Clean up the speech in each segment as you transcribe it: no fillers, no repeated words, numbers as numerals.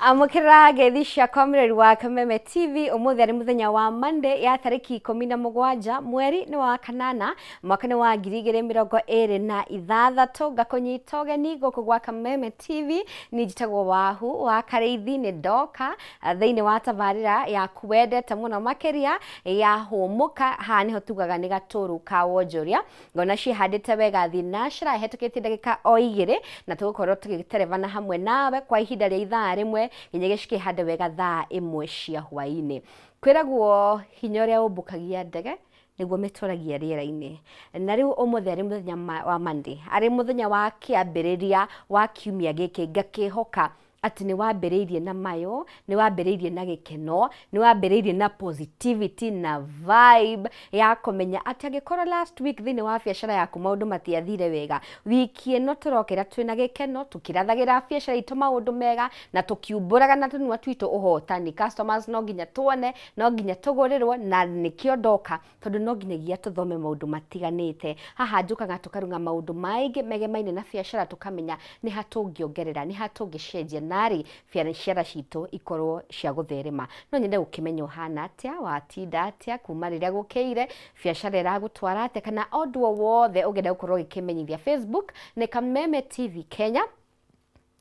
Amukira gedhisha comrade wa Kameme TV umuthi ari muthenya wa Monday ya tariki 17 mweri ni wa kanana mwaka ni wa 2026 gakunyita ugeni guku gwa Kameme TV ni jitagwo wahu wa kareithi ni doka thiini wa tabarira ya kuwendete muno makiria ya humuka ha niho tugaga ni gaturu ka wonjoria ngona cihandite wega thinashira hetukitie ndagika o 2 na tugukorwo tugiterevana hamwe nawe kwa ihinda ria ithaa rimwe nginya gicikihande wega thaa 1 cia hwaini kwiragwo hinya uria umbukagia ndege niguo mituragia riera-ini na riu umuthi ari muthenya wa Monday ari muthenya wa kiambiriria wa kiumia giki ngakihoka ati ni wambiriirie na mayo ni wambiriirie na gikeno ni wambiriirie na positivity na vibe ya kumenya ati agikorwo last week thini wa biashara yaku maundu matiathire wega wiki ino turokera twina gikeno tukirathagira biashara itu maundu mega na tukiumburaga na tunwa twitu uhotani customers no nginya tuone no nginya tugurirwo na nikio ndoka tondu no nginyagia tuthome maundu matiganite haha njukaga tukarunga maundu maingi megemaine na biashara tukamenya ni hatungiongerera ni hatungicenjia nari biashara citu ikorwo cia gutherema no nyende gukimenya uhana atia watinda atia kuma riria gukeire biashara iragutwara atia kana ondu wothe ugenda gukorwo gikimenyithia Facebook ni Kameme TV Kenya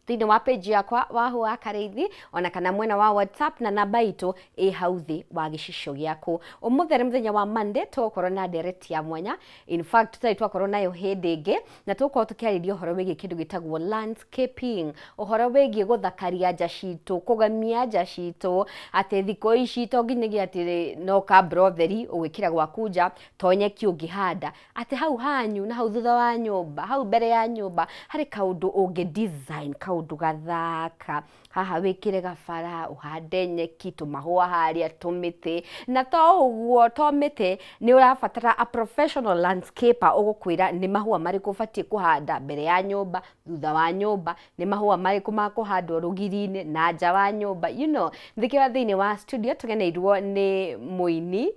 thini wa page yakwa wahu wa kareithi ona kana mwena wa WhatsApp na namba itu hauthi wa gicisho giaku umuthi muthenya wa Monday tukorwo na direct ya mwanya in fact tutaitwa nayo hindingi na tukorwo tukiaririo horo wigi kindu gitagwo landscaping uhoro wigi guthakaria nja citu kugamia nja citu ati thiko ici to nginyagia ati no ka brotheri ugikira gwaku nja to nyeki ungihanda ati hau hanyu na hau thutha wa nyumba hau mbere ya nyumba hari kaundu ungi design kaundu gathaka haha wikire gabara uhande nyeki tumahua haria tumiti na to uguo to miti ni urabatara a professional landscaper ugukwira ni mahua mariku batie kuhanda mbere ya nyumba thutha wa nyumba ni mahua mariku ma kuhandwo rugiri-ini na nja wa nyumba you know thikiwa thini wa studio tugeneirwo ni muini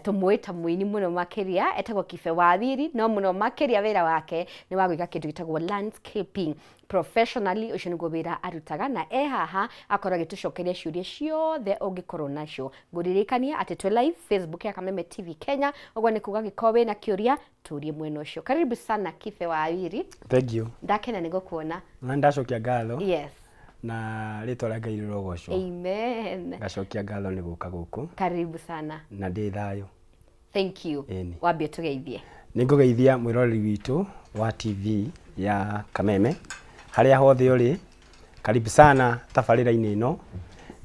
tumuita muini muno makiria etagwo Kibe Wathiri no muno makiria wira wake ni wa gwika kindu gitagwo landscaping professionally ucio niguo wira arutaga na haha akorwo agitucokeria ciuria ciothe ungikorwo nacio nguririkania ati twi live Facebook ya Kameme TV Kenya ogwa ni kuga gikowe na kiuria turie mwena ucio karibu sana Kibe Wathiri. Thank you. Ndakena nigukuona na ndacokia ngatho. Yes na ritwa rĩa Ngai rĩrogocwo. Amen. Ngacokia ngatho nĩ gũka gũkũ. Karibu sana. Na ndĩ thayo. Thank you. Wambie tugeithie. Nĩngũgeithia mwĩroreri witũ wa TV ya Kameme harĩa hothe ũrĩ. Karibu sana tabarĩra-inĩ ĩno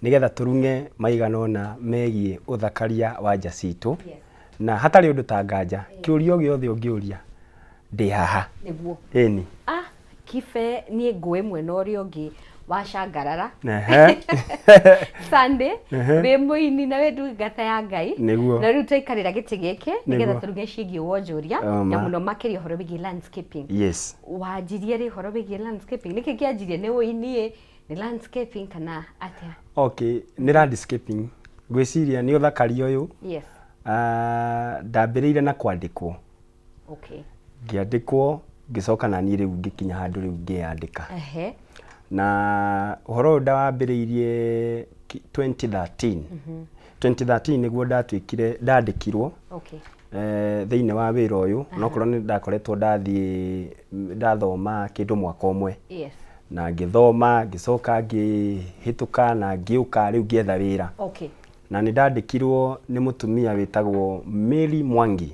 nĩgetha turunge maiganona megie uthakaria wa nja citũ. Na hatarĩ ũndũ ta nganja kĩũria gĩothe ũngĩũria ndĩ haha. Nĩguo. Ĩni. Kibe niĩ ngũĩ mwena ũrĩa ũngĩ washangarara Sunday we muini na we ndungata ya Ngai na riu taikarira giti giki nigetha turuge ciĩgie wonjoria na muno makiria horo wigi landscaping. Yes. Wajirie ri horo wigi landscaping niki kiajirie ni uini ni landscaping kana atia? Okay, ni landscaping gwiciria ni uthakari uyu. Yes. Ndambiriire na kwandikwo. Okay. Ngiandikwo ngicoka na ni riu ngikinya handu riu ngiandika. Na uhoro ndawambiriirie 2013 2013 niguo ndatwikire ndandikirwo thiini wa wira uyu nokorwo ni ndakoretwo ndathoma kindu mwaka umwe na ngithoma ngicoka ngihituka na ngiuka riu ngietha wira na ni ndandikirwo ni mutumia witagwo Mary Mwangi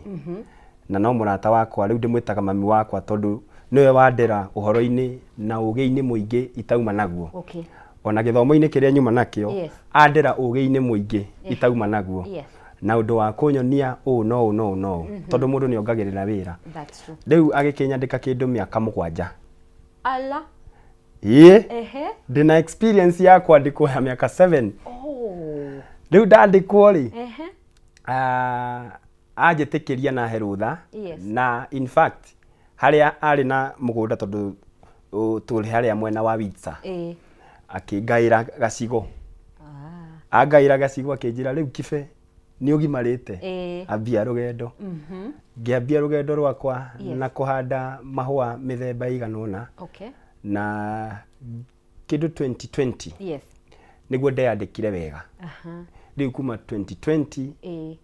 na no murata wakwa riu ndimwitaga mami wakwa tondu niwe wandera uhoro-ini na ugi-ini muingi itauma naguo. Ona githomo-ini kiria nyuma nakio andera ugi-ini muingi itauma naguo. Na undu wa kunyonia no tondu mundu ni ongagirira wira. Riu agikinyandika kindu miaka 7. Ala. Ndina experience ya kwandikwo ya miaka 7. Riu ndandikwo ri ajetikiria na herutha na in fact haria ari na mugunda tondu tuli haria mwena wa Witsa akingaira gacigo angaira gacigo akinjira riu Kibe ni ugimarite ambia rugendo ngiambia rugendo rwakwa na kuhanda mahua mithemba iganona na kindu 2020 niguo ndeyandikire wega riu kuma 2020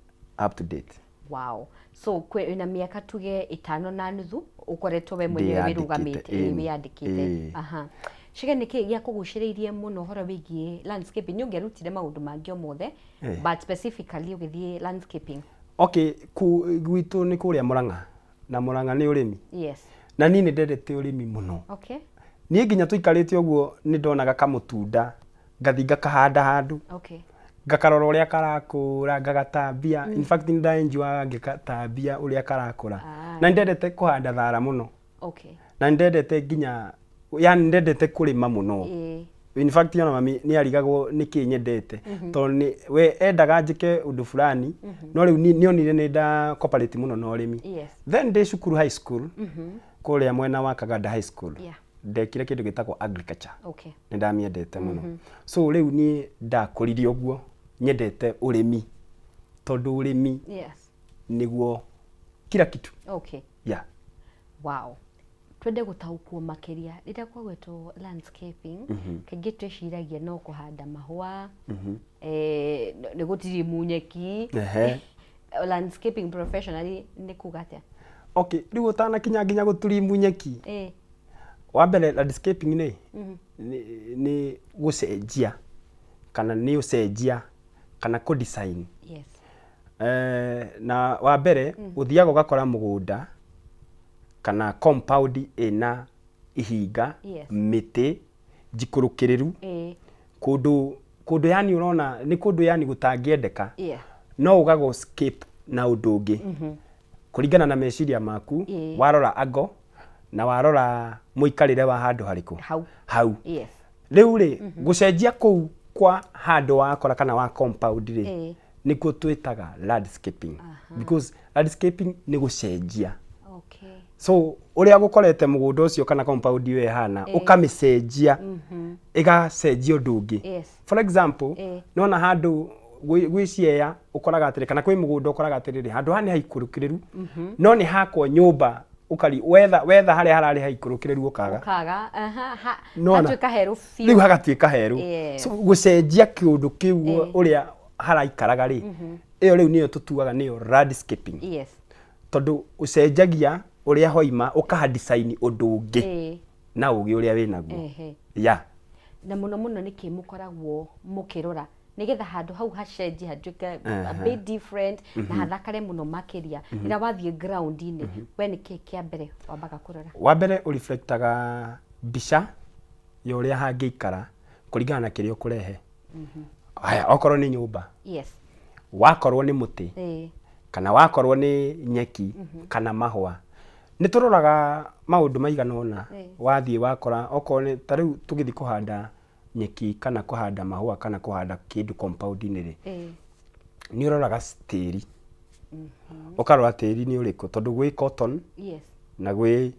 up to date. Wow. So kwina miaka tuge 5 na nuthu ukoretwo we mwenyewe wirugamite wiyandikite. Shige niki gya kuguciriirie muno horo wigie landscaping ni ungerutire maundu mangi omothe but specifically ugithie landscaping? Okay, gwitu ni kuria Murang'a na Murang'a ni urimi. Yes. Na ni ndendete urimi muno. Okay. Ni nginya tuikarite uguo ni ndonaga kamutunda ngathi ngakahanda handu. Okay. Ngakarora uria karakura ngagatambia. In fact ndaenjua ngikatambia uria karakura. Na ndendete kuhanda thara muno. Okay. Na ndendete nginya yani ndendete kurima muno. In fact yana mami ni arigagwo niki nyendete to ni we endaga njike undu fulani no riu ni onire ni nda cooperate muno no rimi. Then de cukuru high school kuria mwena wa Kaganda high school ndekire kindu gitagwo agriculture. Okay. Ni ndamiendete muno. So riu ni ndakuririe uguo nyendete urimi tondu urimi niguo kila kitu. Okay. Yeah. Wow. Twende gutaukwo makiria rira kwagwetwo landscaping kaingĩ twĩciragia no kuhanda mahua nĩ gũtiri munyeki landscaping professionally nĩ kuga atĩa? Okay, rĩu ũtanakinya nginya gũturi munyeki wa mbere landscaping nĩ gũcenjia kana nĩ ũcenjia kana ku design. Yes. Na wa mbere ũthiaga ũgakora mũgũnda kana compound ina ihinga miti jikurukiriru kundu yani urona ni kundu yani gutangiendeka no ugago skip na udungi kuringana na meciria maku warora ago na warora muikarire wa handu hariku hau riu ri gucenjia kuu kwa handu wakora kana wa compound ri nikuo twitaga landscaping because landscaping ni gucenjia. So uria gukorete mugunda ucio kana compound we hana ukamicenjia igacenjia ndungi. For example nona handu gwiciea ukoraga atiri kana kwi mugunda ukoraga atiri handu hani haikurukiriru no ni hakwo nyumba ukari wetha haria harari haikurukiriru ukaga hatuika heru fiu riu hagatuika heru. So gucenjia kiundu kiu uria haraikaraga ri iyo riu niyo tutuaga niyo landscaping. Tondu ucenjagia uria hoima ukaha design undu ungi na ugi uria winaguo. Na muno muno niki mukoragwo mukirora nigetha handu hau hacenji hatuike a bit different na hathakare muno makiria ira wathie ground ini we niki kia mbere wambaga kurora? Wa mbere ureflectaga mbica ya uria hangiikara kuringana na kirio kurehe. Haya okorwo ni nyumba wakorwo ni muti kana wakorwo ni nyeki kana mahua nituroraga maundu maigana ona wathie wakora okorwo ni tariu tugithi kuhanda nyeki kana kuhanda mahua kana kuhanda kindu compound ni ri ni uroraga tiri ukarora tiri ni uriku tondu gwi cotton na gwi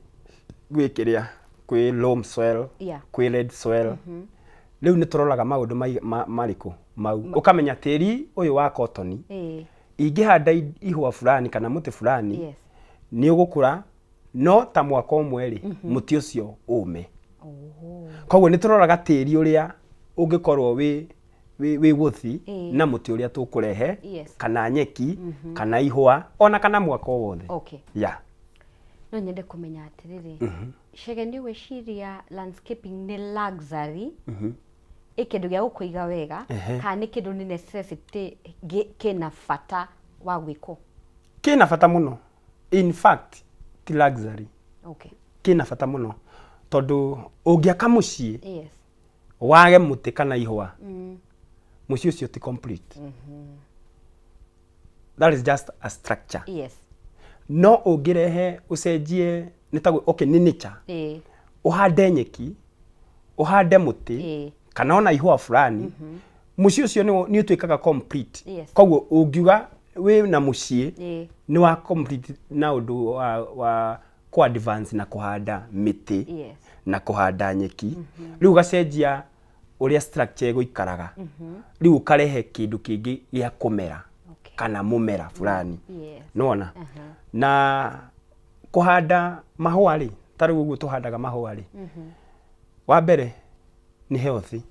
kiria gwi loam soil gwi red soil riu nituroraga maundu mariku mau ukamenya tiri uyu wa cotton ingihanda ihua fulani kana muti fulani ni ugukura no ta mwaka umwe ri muti ucio ume. Koguo ni turoraga tiri uria ungikorwo wi wuthi na muti uria tukurehe kana nyeki kana ihua ona kana mwaka wothe. No nyende kumenya atiriri Chege ni weciria landscaping ni luxury ikindu gya gukuiga wega kana ni kindu ni necessity kina bata wa gwiko? Kina bata muno. In fact ti luxury. Kina bata muno tondu ungiaka mucii wage muti kana ihwa mucii ucio ti complete. That is just a structure. No ungirehe ucenjie nitagwo ni nature uhande nyeki uhande muti kana ona ihwa fulani mucii ucio ni utwikaga complete. Koguo ungiuga we na mucii ni wa complete na undu wa ku advance na kuhanda miti na kuhanda nyeki riu gacenjia uria structure guikaraga riu karehe kindu kingi gya kumera kana mumera fulani nona na kuhanda mahua ri tariu uguo tuhandaga mahua ri wa mbere ni healthy.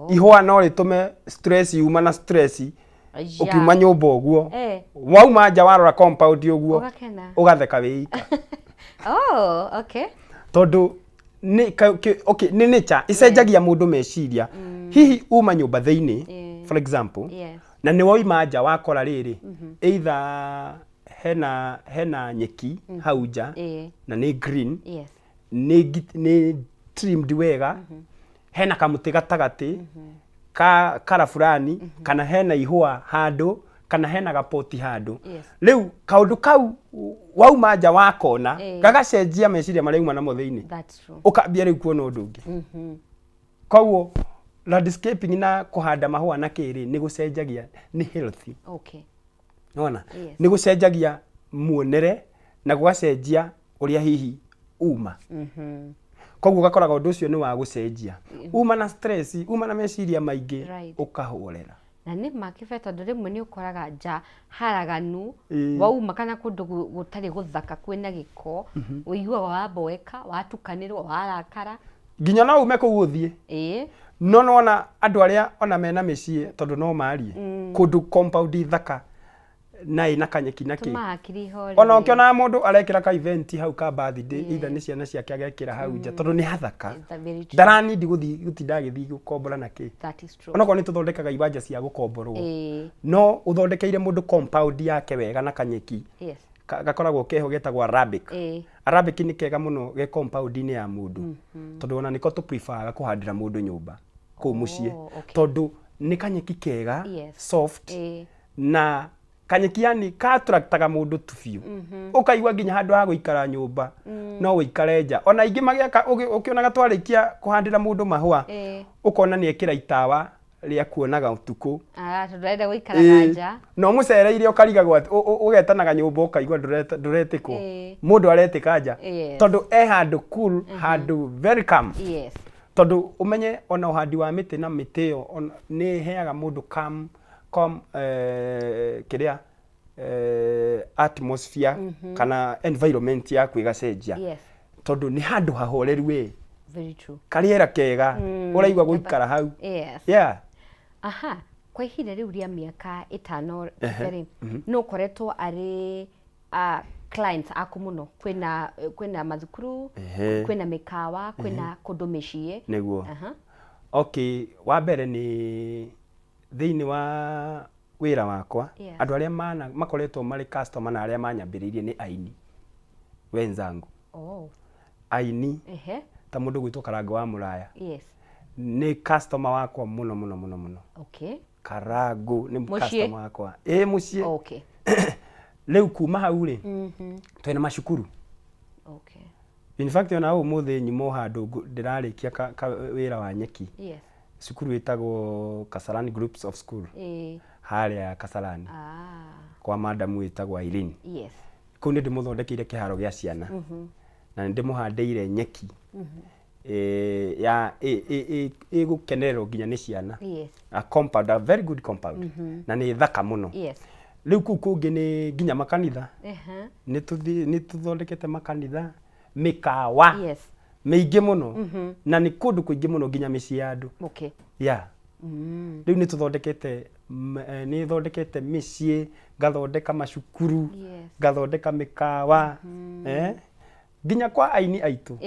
ihwa no ritume stress yuma na stress ukiuma nyumba uguo wauma nja warora compound uguo ugatheka wika. Okay. Tondu ni okay ni nature icenjagia mundu meciria hihi uma nyumba thiini for example na ni woima nja wakora riri either hena nyeki hau nja na ni green ni trimmed wega hena kamuti gatagati kara fulani kana hena ihua handu kana hena gapoti handu riu kaundu kau wauma nja wakona gagacenjia meciria maria uma namo thiini ukambia riu kuona undu ungi koguo landscaping na kuhanda mahua na kiri ni gucenjagia ni healthy nona ni gucenjagia muonere na gugacenjia uria hihi uma koguo gakoraga undu ucio ni wa gucenjia uma na stress uma na meciria maingi ukahorera na ni makibe tondu rimwe ni ukoraga nja haraganu wauma kana kundu gutari guthaka kwina giko uigua waboeka watukanirwo warakara nginya no ume ku uthie no nona andu aria ona mena mecii tondu no marie kundu compound thaka na ina kanyeki naki ona ukiona mundu arekira ka event hau ka birthday either ni ciana ciake agekira hau nja tondu ni hathaka darani ndi gutinda agithii gukombora naki ona ko ni tuthondekaga ibanja cia gukomborwo no uthondekeire mundu compound yake wega na kanyeki gakoragwo keho getagwo arabic ni kega muno ge compound ni ya mundu tondu ona niko tu prefer kuhandira mundu nyumba ku mucie tondu ni kanyeki kega soft na kanyeki yani ka attractaga mundu tufiu ukaigwa nginya handu ha guikara nyumba no wikare nja ona ingi magiaka ukiona gatwarikia kuhandira mundu mahua ukona ni ekira itawa ria kuonaga utuku tondu enda guikara nja no mucereire ukarigagwo ugetanaga nyumba ukaigwa nduretikwo mundu aretika nja tondu handu cool handu very calm tondu umenye ona uhandi wa miti na miti yo ni heaga mundu calm kiria atmosphere kana environment ya kwigacenjia tondu ni handu hahoreru very true kariera kega uraigwa guikara hau kwa ihinda riu ria miaka 5 no koretwo ari clients aku muno kwina mathukuru kwina mikawa kwina kundu micii niguo okay wa mbere ni thiini wa wira wakwa andu aria makoretwo mari customer na aria manyambiririe ni aini wenzangu aini ta mundu gwitwo Karango wa Muraya ni customer wakwa muno Karango ni customer wakwa mucie leu kuma hau ri twina mashukuru in fact ona umuthi nyimo handu ndirarikia wira wa nyeki cukuru witagwo Kasarani Groups of School haria Kasarani kwa madam witagwo Irene kuu ni ndimuthondekeire kiharo gia ciana na ndimuhandeire nyeki ya gukenererwo nginya ni ciana a compound, a very good compound na ni thaka muno riu kuu kungi ni nginya makanitha ni tuthondekete makanitha mikawa meingi muno na ni kundu kuingi muno nginya micii ya andu riu ni tuthondekete ni thondekete micii ngathondeka mashukuru ngathondeka mikawa nginya kwa aini aitu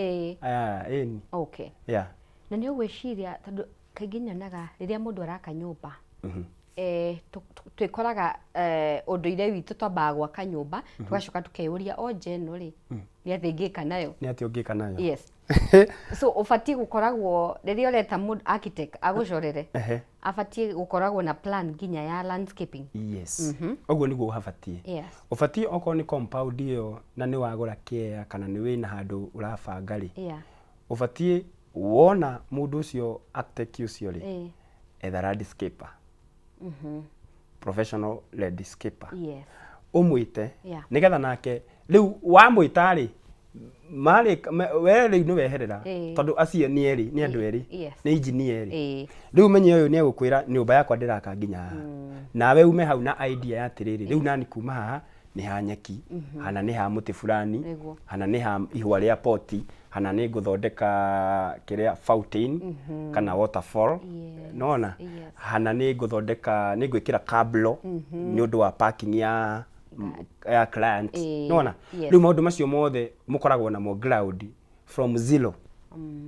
na ni ugwiciria tondu kaingi nyonaga riria mundu araka nyumba twikoraga unduire witu twambaga gwaka nyumba tugacoka tukeyuria jeno ri ni athi ngika nayo so ufati gukoragwo riria ureta mundu architect agucorere afati gukoragwo na plan nginya ya landscaping oguo niguo uhafatie ufati oko ni compound iyo na ni wagura kia kana ni wina handu urabanga ri ufati wona mundu ucio architect ucio ri etha landscaper professional landscaper umwite nigetha nake riu wa mwita ri mari we riu ni weherera tondu acio ni eri ni andu eri ni engineer riu menye uyu ni egukwira nyumba yakwa ndiraka nginya nawe ume hau na idea ya tiriri riu nani kuma haha ni ha nyeki hana ni ha muti fulani hana ni ha ihwa ria poti hana nĩ ngũthondeka kĩrĩa fountain kana waterfall nona hana nĩ ngũthondeka nĩ ngwĩkĩra cablo nĩ ũndũ wa parking ya client nona rĩu maũndũ macio mothe mũkoragwo namo ground from zero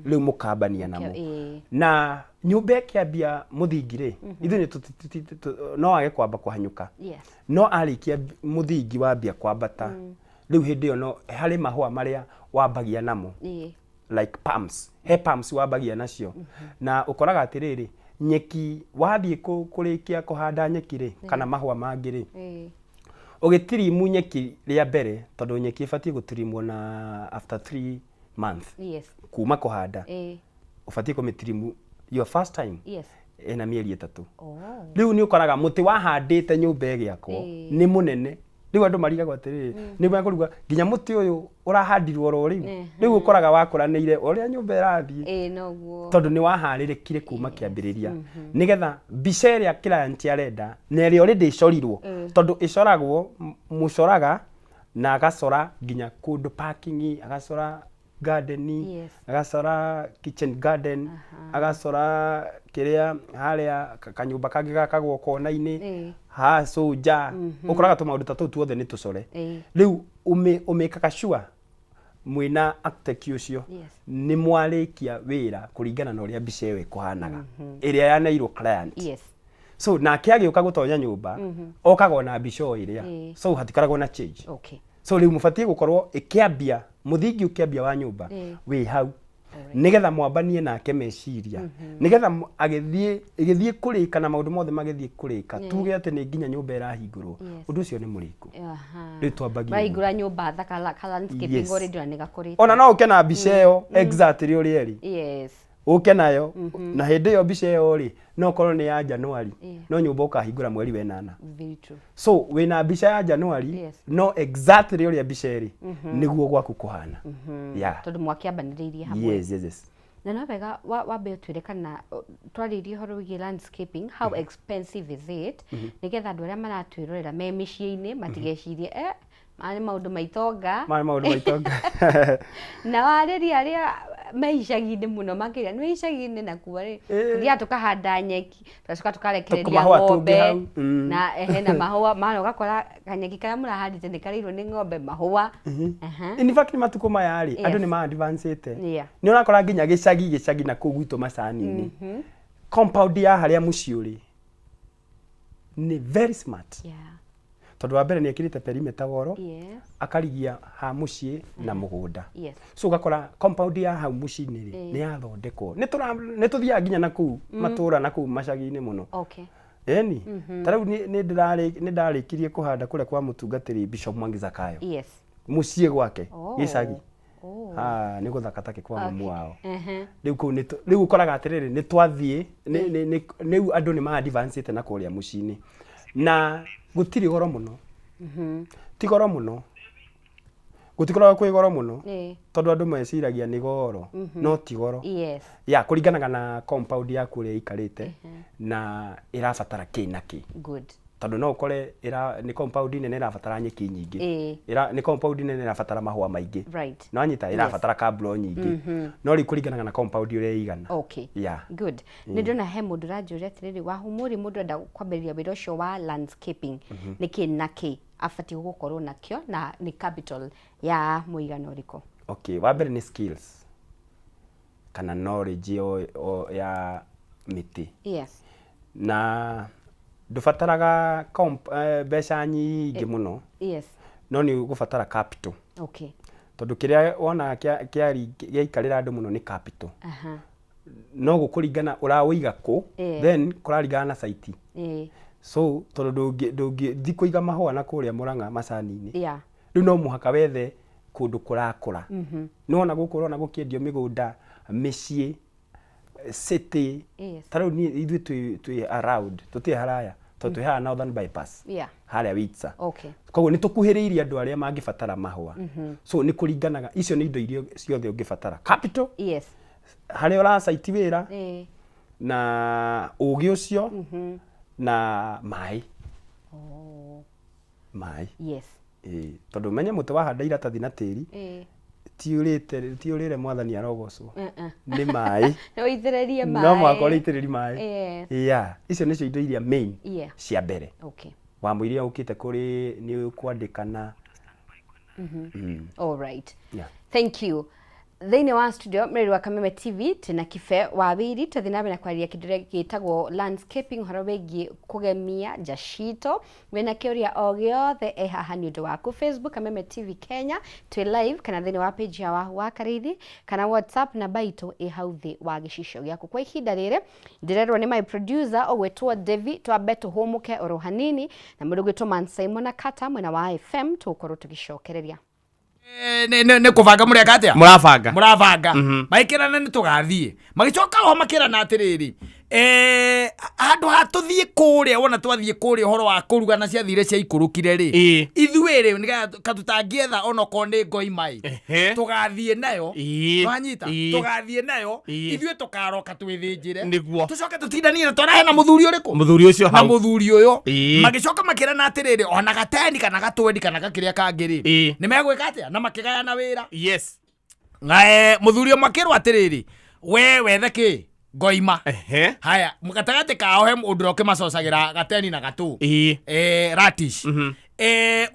rĩu mũkambania namo na nyũmba ĩkĩambia mũthingi rĩ ithuĩ no age kwamba kũhanyũka no arĩkia mũthingi wambia kwambata rĩu hĩndĩ ĩyo no harĩ mahũa marĩa wambagia namo like palms he palms wambagia nacio na ũkoraga atĩrĩrĩ nyeki wathiĩ kũrĩkia kũhanda nyeki rĩ kana mahũa mangĩ rĩ ũgĩtirimu nyeki rĩa mbere tondũ nyeki ĩbatiĩ gũtirimwo na after 3 months kuma kũhanda ũbatiĩ kũmĩtirimu your first time ena mĩeri 3 rĩu nĩ ũkoraga mũtĩ wahandĩte nyũmba ĩgĩakwo nĩ mũnene rĩu andũ marigagwo atĩrĩrĩ nĩ mekũruga nginya mũtĩ ũyũ ũrahandirwo ro rĩu ũkoraga wakũranĩire ũrĩa nyũmba ĩrathiĩ tondũ nĩ waharĩrĩkire kuma kĩambĩrĩria nĩgetha mbica ĩrĩa client arenda na ĩrĩa already ĩcorirwo tondũ ĩcoragwo mũcoraga na agacora nginya kũndũ parking agacora garden agacora kitchen garden agacora kĩrĩa harĩa kanyũmba kangĩ gakagwo kona-inĩ ha soja ũkoraga tũmaũndũ ta tũu tuothe nĩ tũcore rĩu ũmĩkaga sure mwĩna architect ũcio nĩ mwarĩkia wĩra kũringana na ũrĩa mbica ĩyo ĩkũhanaga ĩrĩa yaneirwo client so nake agĩũka gũtonya nyũmba okaga na mbica o ĩrĩa so hatikoragwo na change so rĩu mũbatiĩ gũkorwo ĩkĩambia mũthingi ũkĩambia wa nyũmba wĩ hau nigetha mwambanie nake meciria nigetha agĩthiĩ kũrĩka na maũndũ mothe magĩthiĩ kũrĩka tuge atĩ nĩ nginya nyũmba ĩrahingũrwo ũndũ ũcio nĩ mũrĩku rĩu twambagia mahingũra nyũmba thaka landscaping already na nĩgakũrĩte ona no ũke na mbica ĩyo exactly ũrĩa ĩrĩ ũke nayo na hĩndĩ ĩyo mbica ĩyo rĩ no ũkorwo nĩ ya January no nyũmba ũkahingũra mweri wa 8 so wĩna mbica ya January no exactly ũrĩa mbica ĩrĩ nĩguo gwaku kũhana tondũ mwakĩambanĩrĩirie hamwe na no wega wambe ũtwĩre kana twarĩrie ũhoro wĩgiĩ landscaping how expensive is it nĩgetha andũ arĩa maratwĩrorera me mĩciĩ-inĩ matigecirie mari maũndũ maitonga na warĩria arĩa me icagi-inĩ mũno makĩria nĩ icagi-inĩ na kuo rĩ tũthiaga tũkahanda nyeki tũgacoka tũkarekereria ng'ombe na hena mahũa mana ũgakora kanyeki karĩa mũrahandĩte nĩ karĩirwo nĩ ng'ombe mahũa in fact matukũ maya rĩ andũ nĩ ma-advancĩte nĩ ũrakora nginya gĩcagi na kũu gwitũ macani-inĩ compound ya harĩa mũciĩ ũrĩ nĩ very smart tondũ wa mbere nĩ ekĩrĩte perimeter wall akarigia ha mũciĩ na mũgũnda so ũgakora compound ya hau mũciĩ-inĩ rĩ nĩ yathondekwo nĩ tũthiaga nginya na kũu matũra na kũu macagi-inĩ mũno eni ta rĩu nĩ ndarĩkirie kũhanda kũrĩa kwa mũtungatĩri Bishop Mwangi Zakayo mũciĩ gwake gĩcagi nĩ gũthaka take kwa mamu wao rĩu ũkoraga atĩrĩrĩ nĩ twathiĩ rĩu andũ nĩ ma-advancĩte na kũrĩa mũciĩ-inĩ na gũtirĩ goro mũno ti goro mũno gũtikoragwo kwĩ goro mũno tondũ andũ meciragia nĩ goro no ti goro kũringanaga na compound yaku ũrĩa ĩikarĩte na ĩrabatara kĩ na kĩ tondũ no ũkore nĩ compound nene ĩrabatara nyeki nyingĩ nĩ compound nene ĩrabatara mahũa maingĩ no anyita ĩrabatara kablo nyingĩ no rĩu kũringanaga na compound ũrĩa ĩigana nĩ ndona he mũndũ ũranjũria atĩrĩrĩ wahumũri mũndũ enda kwambĩrĩria wĩra ũcio wa landscaping nĩ kĩ na kĩ abatiĩ gũkorwo nakĩo na nĩ capital ya mũigana ũrĩkũ wa mbere nĩ skills kana knowledge ya mĩtĩ na ndũbataraga mbeca nyingĩ mũno no nĩ ũgũbatara capital tondũ kĩrĩa wona gĩaikarĩra andũ mũno nĩ capital no gũkũringana ũrawĩiga kũ then kũraringana na site so tondũ ndũngĩthiĩ kũiga mahũa na kũrĩa Mũrang'a macani-inĩ rĩu no mũhaka wethe kũndũ kũrakũra nĩ wona gũkũ ũrona gũkĩendio mĩgũnda mĩciĩ city ta rĩu ithuĩ twĩ around tũtirĩ haraya tondũ twĩ haha Northern Bypass harĩa Witsa koguo nĩ tũkuhĩrĩirie andũ arĩa mangĩbatara mahũa so nĩ kũringanaga icio nĩ indo iria ciothe ũngĩbatara capital harĩa ũracaiti wĩra na ũgĩ ũcio na maĩ tondũ menye mũtĩ wahanda iratathi na tĩri tiurire mwathani arogocwo ni mai no ithererie mai no mwakora ithererie mai icio nicio indo iria main cia mbere wa muiria ukite kuri ni kwandikana all right thank you Thĩinĩ wa studio mreri wa Kameme TV tena kife wa wiri tuthina na kwaria kidire gitagwo landscaping horo wegi kugemia jashito wena kiuria o giothe haha ni undu waku Facebook Kameme TV Kenya twi live kana thĩinĩ wa page ya wa Karithi kana WhatsApp na baito hau thi wa gicisho giaku kwa ihinda rire ndirerwo ni my producer ogwetwo Devi twabeto homuke oro hanini na mundu gwetwo Man Simon Akata mwena wa FM tukorwo tugicokereria ne kuvanga mureka atia muravanga maikirana ni tugathie magicoka ho makirana atiriri andu hatuthie kuria wona twathie kuria horo wa kuruga na cia thire cia ikurukire ri ithuire niga katutangietha ono kone ngoi mai tugathie nayo twanyita tugathie nayo ithue tukaroka twithinjire tucoke tutindanie na twara hena muthuri uriku muthuri ucio na muthuri uyo magicoka makirana atiriri ona gateni kana gatwendi kana gakiria kangiri ni megwika atia na makigayana wira ngae muthuri makirwa atiriri we wethe ki ngoima haya mukatagate kao he undu roke macocagira gateni na gatu ratish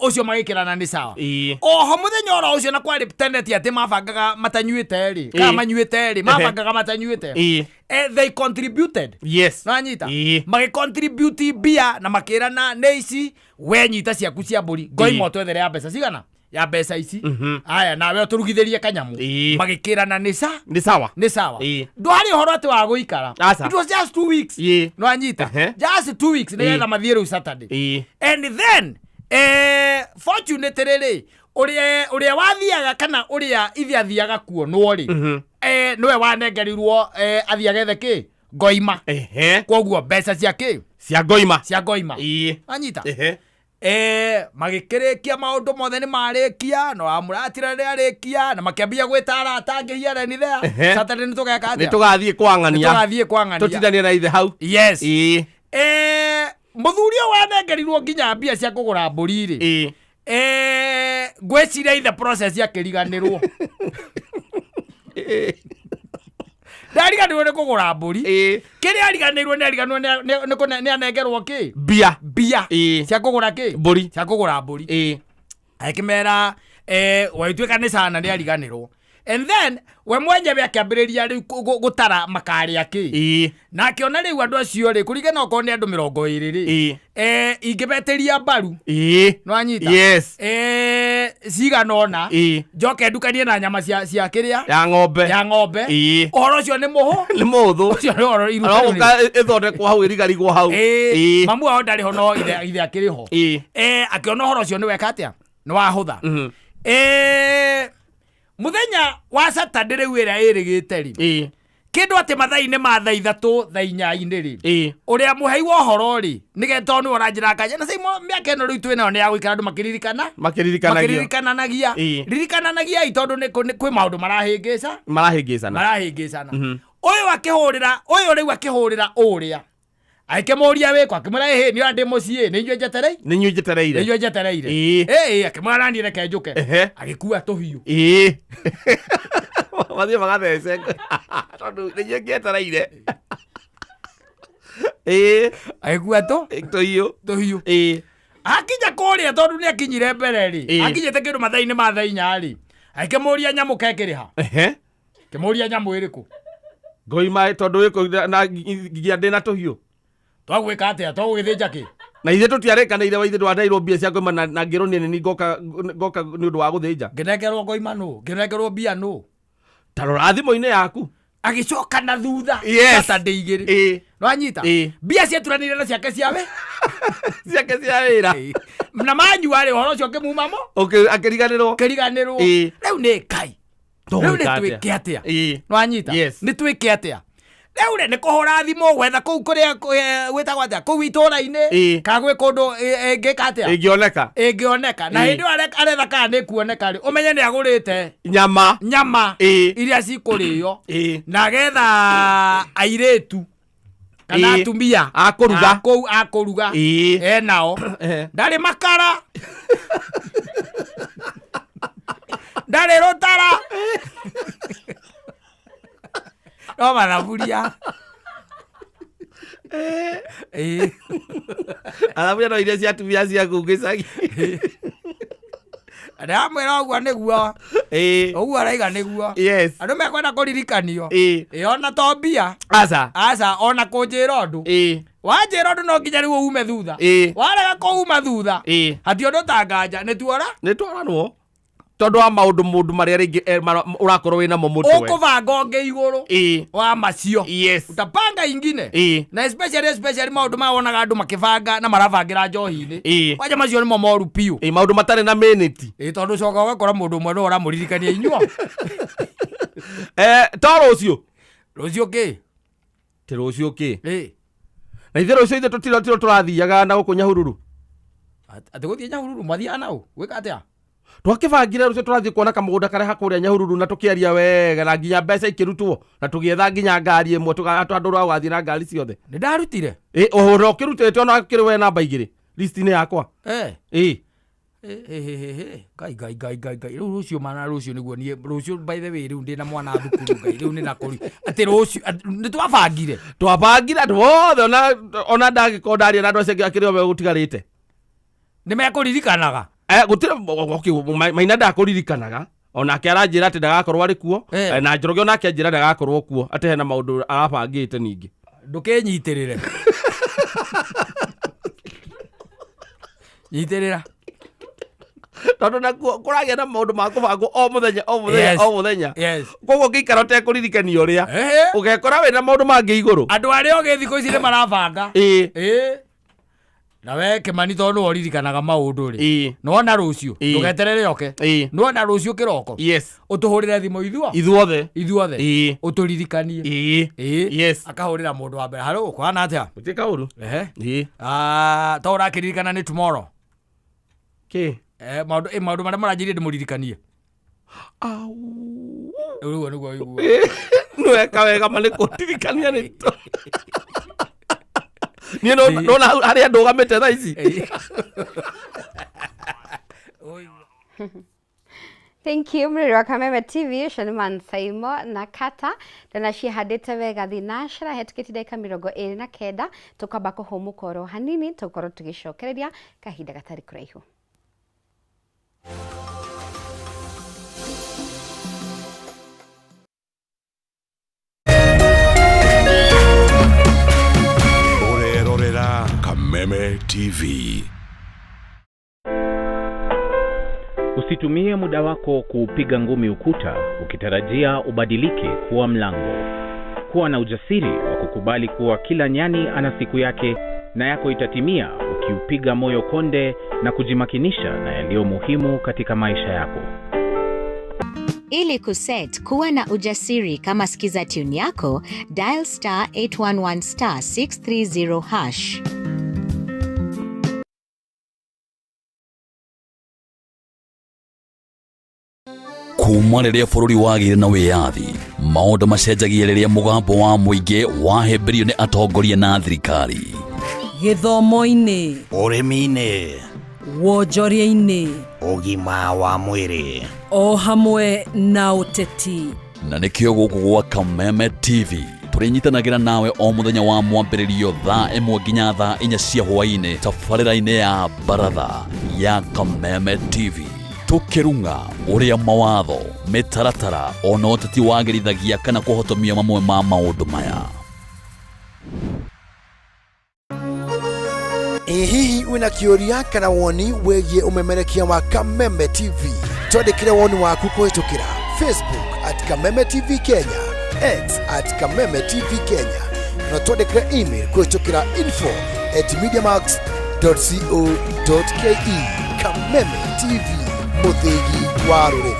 ucio magikirana ni sawa oho muthenya ora ucio na kwari tendency ati mabangaga matanyuite ri kama manyuite ri mabangaga matanyuite they contributed nanyita magicontribute bia na makirana neici we nyita ciaku cia mburi ngoima twethere ya mbeca cigana ya mbeca ici aya nawe turugithirie kanyamu magikirana ni sawa ndwari horo ati wa guikara it was just 2 weeks no anyita just 2 weeks ne mathieru Saturday and then fortunately uria wathiaga kana uria ithiathiaga kuonwo ri niwe wanengerirwo athiagethe ki ngoima koguo mbeca cia ki cia ngoima anyita magikirikia maundu mothe ni marikia no amuratira ri arikia na makiambia gwitara atangihia ni there Saturday ni tugeka atia tugathie kwangania tutindania na ithe hau muthuri wanengerirwo nginya mbia cia kugura mburi ri gweciria ithe process ya kiriganirwo ndariganirwo ni kugura mburi kiri ariganirwo ni ariganirwo ni anengerwo ki bia cia kugura ki mburi cia kugura mburi akimera waitweka ni sana ni ariganirwo and then we mwenye akiambiriria ri gutara makari aki na akiona ri andu acio ri kurigana oko ni andu 20 ri ingibeteria mbaru no anyita ciganona njoke ndukanie na nyama cia kiria ya ng'ombe ohoro cio ni muhuthu cio ni ohoro ithondekwo hau irigarigwo hau mamu wao ndari ho no ithe akiriho akiona ohoro cio ni weka atia ni wahutha muthenya wa Saturday wira irigite ri kindu ati mathaine ma thaa 3 thaa 4 ri uria muhei wa horo ri nigeto ni oranjira kanya na sai miaka eno ritu eno ni ya guikara andu makiririkanagia ririkananagia itondu ni kwi maundu marahingicana uyu akihurira uyu riu akihurira uria aikemoria weko akimura ni ande mucie ni njetereire akimura ni reke njuke agikua tuhiu wathie magathece tondu ni njetereire agikua tuhiu akinya kuria tondu ni akinyire mbere ri akinyete kindu mathaini ma thaa 4 ri aikemoria nyamu kekiriha kemoria nyamu iriku ngoima tondu wiko na ngia ndina tuhiu twagwika atia twagwithinja ki na ithe tutiarekanire wa ithe ndwandairwo mbia cia ngoima na ngiro ni ngoka ni undu wa guthinja ngenekerwo ngoima no ngenekerwo mbia no tarora thimo-ini yaku agicoka na thutha Saturday igiri no anyita mbia ciaturanire na ciake ciawe cia wira na manyu ari horo cio kimumamo akiriganirwo riu ni kai riu ni twike atia no anyita ni twike atia Eure ni kuhura thimo wetha kuu kuria gwitagwa atia kuu itura-ini kagwe kundu ngika atia ingioneka na hindi aretha kana ni kuoneka ri umenye ni agurite nyama iria cikurio na getha airetu kana atumia akuruga nao ndari makara Ndare rotara. No mathaburia. Athaburia no iria cia tumia cia kungicagi. Ndamwira ogwa niguo. Ogwa araiga niguo. Yes. Andu mekwenda kuririkanio. Ona to mbia. Aca ona kunjira undu. Wanjira undu no nginya riu ume thutha. Warega kuuma thutha. Hati undu tanganja nĩ twaranwo. Tondu wa maundu mundu maria ringi urakorwo wina mo mutwe. Ukuvanga onge iguru. Wa macio. Utapanga ingine. Na especially maundu mawonaga andu makivanga na maravangira njohi-ini. Waje macio nimo moru piu. Maundu matari na minute. Tondu coka ugakora mundu mwe no uramuririkania inyuo. To rucio. Rucio ki? Ti rucio ki? Na ithe rucio ithe tutiro turathiaga na gukunya hururu. Ati guthia Nyahururu mathia nau gwika atia? Twakivangire rucio turathie kuona kamugunda kare hakuria Nyahururu na tukiaria wega na nginya mbeca ikirutwo na tugietha nginya ngari imwe andu rwathie na ngari ciothe. Ni ndarutire? Ohoro kirutete ona kiriwe namba igiri list-ini yakwa. Gai rucio mana rucio niguo nie rucio by the way riu ndina mwana thukuru gai riu ni nakori ati rucio ni twabangire wothe ona ndagikondaria na andu acio akiriwe gutigarite ni mekuririkanaga gutire maina ndakuririkanaga onake aranjira ati ndagakorwo ari kuo na Njoroge onake anjira ndagakorwo kuo ati hena maundu arabangite ningi ndukinyitirire nyitirira tondu na kuragia na maundu ma kubangwo o muthenya koguo ngikara utekuriririkania uria ugekora wina maundu mangi iguru andu aria oge thiko ici ni maravanga na we Kimani tondu oririkanaga maundu ri nona rucio ndugeterere oke nona rucio kiroko utuhurire thimu ithuothe uturirikanie akahurira mundu wa mbere haro kwana atia utika uru to urakiririkana ni tomorrow maundu maria maranjirie ndimuririkanie uguo niguo iguo nweka wega mani kuririkania ni to ni no hari andu ugamite tha ici. Thank you mriri wa Kameme TV Shaniman Saimo na Kata na cihandite wega thinashara hetukite ndagika 29 tukamba kuhumuka oro hanini tukorwo tugicokereria kahinda gatari kuraihu. Kameme TV. Usitumie muda wako kuupiga ngumi ukuta ukitarajia ubadilike kuwa mlango. Kuwa na ujasiri wa kukubali kuwa kila nyani ana siku yake na yako itatimia ukiupiga moyo konde na kujimakinisha na yaliyo muhimu katika maisha yako. Ili kuset kuwa na ujasiri kama sikiza tune yako, dial *811*630#. Kuma riria bururi wagire na wiyathi maundu macenjagia riria mugambo wa muingi wahemberio ni atongoria na thirikari githomo-ini urimi-ini wonjoria-ini ugima wa mwiri o hamwe na uteti na nikio guku gwa Kameme TV turinyitanagira nawe o muthenya wa mwambiririo thaa 1 nginya thaa 4 cia hwaini tabarĩra-inĩ ya baratha ya Kameme TV tukirunga uria mawatho mitaratara ona uteti wagirithagia kana kuhotomia mamwe ma maundu maya. Hihi wina kioria kana woni wegie umemerekia wa Kameme TV twandikire woni waku kuhitukira Facebook @Kameme TV Kenya, X @Kameme TV Kenya na twandikire email kuhitukira info@mediamax.co.ke. Kameme TV muthigi wa ruriri.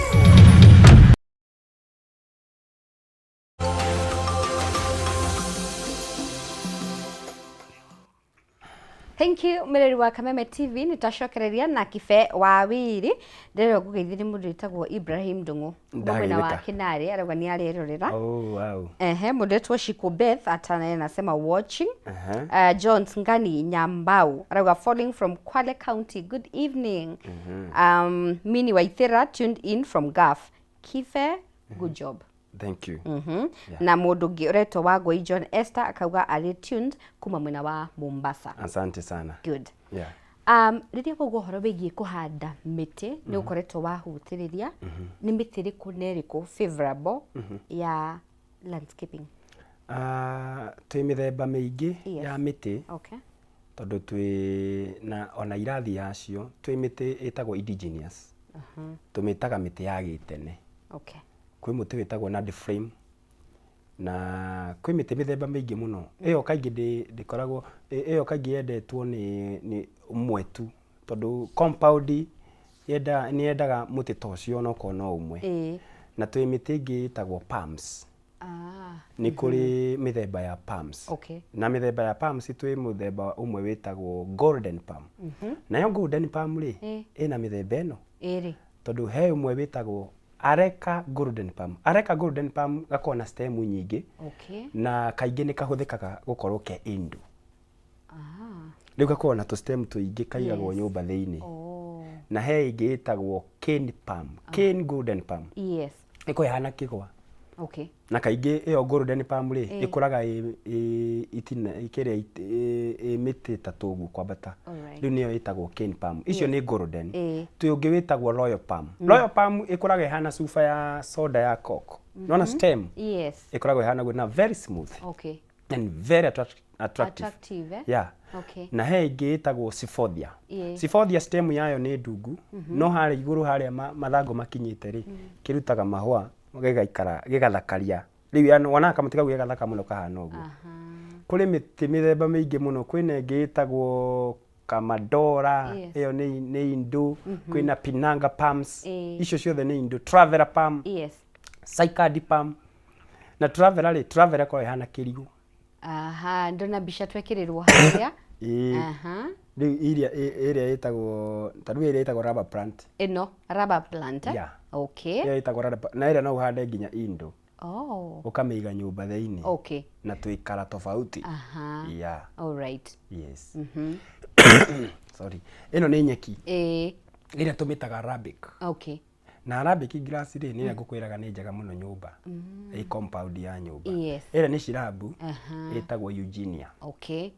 Thank you mireri wa Kameme TV nitashokereria na kife wa wiri ndero gugeithiri mundu itagwo Ibrahim Ndungu mwena wa Kinari arauga ni arerorera. Oh wow. Mundu etwo Shiko Beth atana nasema watching. John Ngani Nyambau arauga falling from Kwale County. Good evening. Mini Waithira tuned in from Gaf. Kife, good job. Thank you. Yeah. Na mundu ureto wa Goi John Esther akauga ari tuned kuma mwena wa Mombasa. Asante sana. Good. Yeah. Riria gugo horo bigie kuhanda miti ni ukoretwo wahutiriria ni miti riku neriku favorable ya landscaping. Twi mithemba miingi ya miti. Okay. Tondu twi na ona irathi yacio twi miti itagwo indigenous. Tumitaga miti ya gitene. Okay. Kwi muti witagwo nadi frame na kwi miti mithemba miingi muno. Iyo kaingi ndikoragwo iyo kaingi yendetwo ni mwetu tondu compound ni yendaga muti tocio no kono umwe. Na twi miti ingi itagwo palms. Ni kuri mithemba ya palms. Okay. Na mithemba ya palms twi muthemba umwe witagwo golden palm. Na yo golden palm ri ina mithemba eno. Tondu he umwe witagwo Areka golden palm. Areka golden palm gakona stem nyingi. Okay. Na kaingi ni kahuthikaga gukorwo ke indu. Riu gakona to stem tuingi kaigagwo nyumba thiini. Na he ingi itagwo cane palm. Cane golden palm. Yes. Iko ihana kigwa. Okay. Na kaingi iyo golden palm ri ikuraga itina ikiria miti tatugu kwambata. Riu niyo itagwo cane palm. Icio ni golden. Tu ungi witagwo royal palm. Royal palm ikuraga ihana sufa ya soda ya coke. Nona stem. Yes. Ikuraga ihana na very smooth. Okay. And very attractive. Yeah. Okay. Na he ingi itagwo Siphodia. Siphodia stem yayo ni ndungu. No hari iguru hari mathango makinyite ri kirutaga mahua gegaikara gegathakaria. Riu wana kamutiga gegathaka muno kahana uguo. Kuri miti mithemba miingi muno kwina ingi itagwo Kamadora, iyo ni indu, kwina Pinanga palms. Icio ciothe ni indu. Traveler palm. Yes. Cycad palm. Na traveler ko ihana kirigu. Ndona bisha twekirirwo haria. Riu iria itagwo taru iria itagwo rubber plant. Eno rubber plant. Yeah. Okay. Iria itagwo rubber. Na iria no uhande nginya indu. Ukamiga nyumba thiini. Okay. Na tuikara tofauti. Yeah. All right. Yes. Sorry. Eno ni nyeki. Iria tumitaga Arabic. Okay. Na Arabic grass ri ni ngukwiraga ni njega muno nyumba. Compound ya nyumba. Yes. Iria ni shirabu. Itagwo Eugenia. Okay.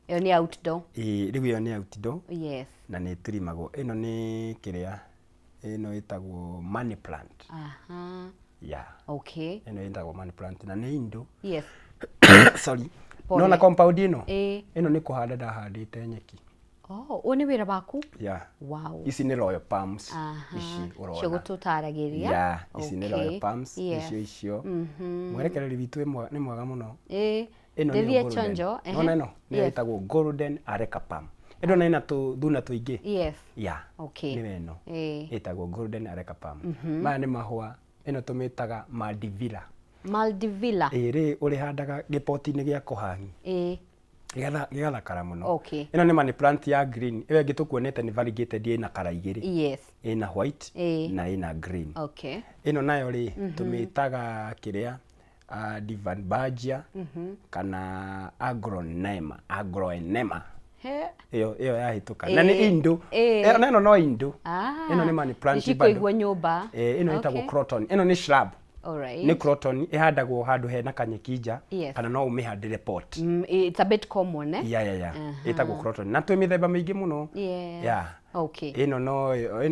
Iyo ni outdoor. Riu iyo ni outdoor. Yes. Na ni turimagwo. Eno ni kiria. Eno itagwo money plant. Yeah. Okay. Eno itagwo money plant na ni indu. Yes. Sorry. No na compound ino. Eno ni kuhanda ndahandite nyeki. Oni wira baku? Yeah. Wow. Ici ni royal palms. Ici urona. Cio gututaragiria. Yeah, ici ni royal palms. Icio. Mwerekereri witu ni mwega muno. Eno ni chonjo. Ona eno ni itagwo golden areka palm. Endo na ina tu thuna tuingi. Yes. Yeah. Okay. Ni weno. Itagwo golden areka palm. Ma ni mahua. Eno tumitaga Maldivilla. Maldivilla. Ri uri handaga gipoti-ini gia kuhangi. Gigathakara muno. Okay. Ino ni money plant ya green. Iwe ngi tukuonete ni variegated ina kara igiri. Yes. Ina white na ina green. Okay. Ino nayo ri tumitaga kiria divan bagia kana agroenema. Iyo yahituka. Na ni indu. Ino no indu. Ino ni money plant. Ishiko igwa nyumba. Ino itagwo croton. Ino ni shrub. Alright. Ni croton ihandagwo handu hena kanyekija kana no umihandire pot. It's a bit common, eh? Yeah. Itagwo croton. Na twi mithemba mingi muno. Yeah. Okay. Ino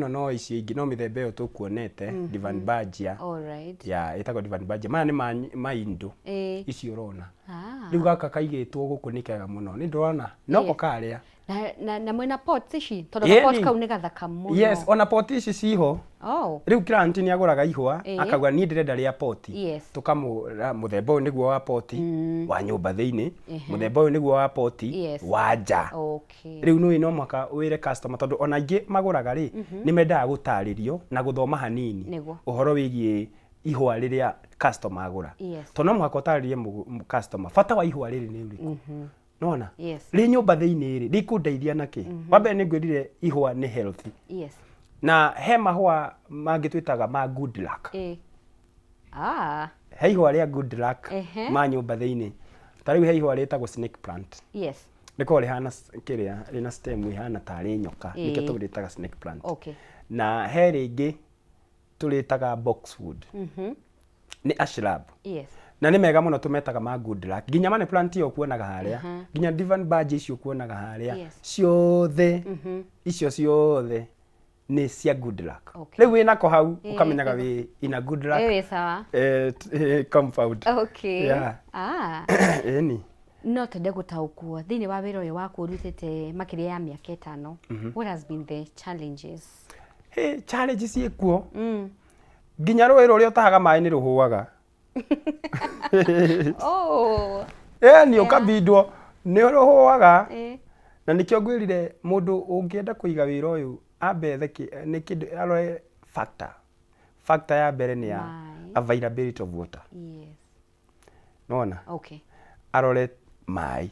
no ici ingi no mithemba yo tukuonete divan bagia. Alright. Yeah, itagwo divan bagia. Maya ni maindu. Ici urona. Riu gaka kaigitwo guku ni kega muno. Ni ndurona no karia. Na mwena pot ici tondu pot kau ni gathaka muno. Yes, ona pot ici ciho. Riu client ni aguraga ihwa akauga ni ndirenda ria pot. Tukamura muthemba uyu niguo wa pot wa nyumba thiini. Muthemba uyu niguo wa pot wa nja. Okay. Riu no mwaka wire customer tondu ona ingi maguraga ri ni mendaga gutaririo na guthoma hanini uhoro wigie ihwa riria customer agura. Tondu no mwaka utaririe customer fata wa ihwa riri ni uriku. nona Yes. Ri nyumba thiini ri rikundeithia naki wambe ni ngwirire ihwa ni healthy. Yes. Na he mahua mangitwitaga ma good luck. He ihwa ria good luck ma nyumba thiini. Tariu he ihwa ritagwo snake plant. Yes. Niko rihana kiria rina stem ihana tari nyoka nike turitaga snake plant. Okay. Na he ringi turitaga boxwood. Ni ashrub. Yes. Na ni mega muno tumetaga ma good luck. Ginya money plant yo kuonaga haria. Ginya divan badge icio kuonaga haria. Ciothe. Icio ciothe ni cia good luck. Riu wina ko hau ukamenyaga wi ina good luck. Sawa. Compound. Okay. Yeah. Eni. No tende gutaukwo thiini wa wira uyu waku urutite makiria ya miaka 5. What has been the challenges? Hey, challenges ikuo. Ginya rwiro uria utahaga mai ni ruhuaga. Ni ukabindwo ni ruhuaga. Na nikio ngwirire mundu ungienda kuiga wira uyu ambetheki ni kindu arore factor ya mbere ni ya availability of water. Yes. Nona? Okay. Arore mai.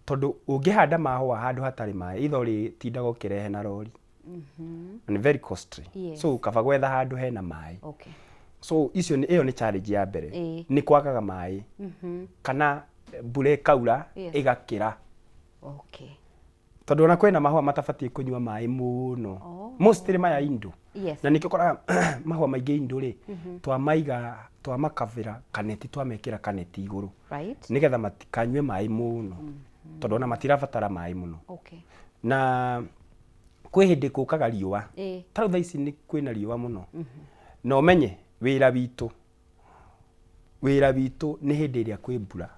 Tondu ungihanda mahua handu hatari mai ithori tindaga ukirehe na rori. And very costly. Yes. So kaba gwetha handu hena mai. Okay. So iyo ni challenge ya mbere. Ni kwagaga mai. Kana mbura kaura igakira. Okay. Tondu ona kwena mahua matabatie kunywa mai muno. Mostly maya Indo. Yes. Na nikikora mahua maingi Indo ri twamaiga twamakavira kaneti twamekira kaneti iguru. Right. Nigetha matikanywe mai muno. Tondu ona matirabatara mai muno. Okay. Na kwi hindi kukaga riua. Taru tha ici ni kwina riua muno. No menye wira bitu ni hindi iria kwi mbura.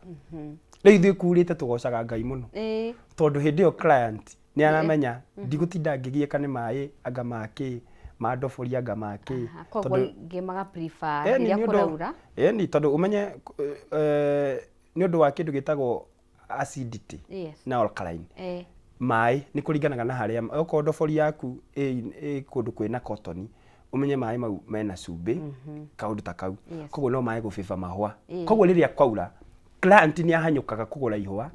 Riu ithui kurite tugocaga Ngai muno. Tondu hindi yo client ni aramenya ndigutinda ngigieka ni mai anga maki mandobori anga maki. Koguo ngimaga prefer iria kuraura. Ni tondu umenye ni undu wa kindu gitagwo acidity na alkaline. Mai ni kuringanaga na haria okorwo ndobori yaku kundu kwina cotton umenye mai mau mena cumbi kaundu ta kau. Koguo no mai gubiba mahua. Koguo riria kwaura client ni ahanyukaga kugura ihua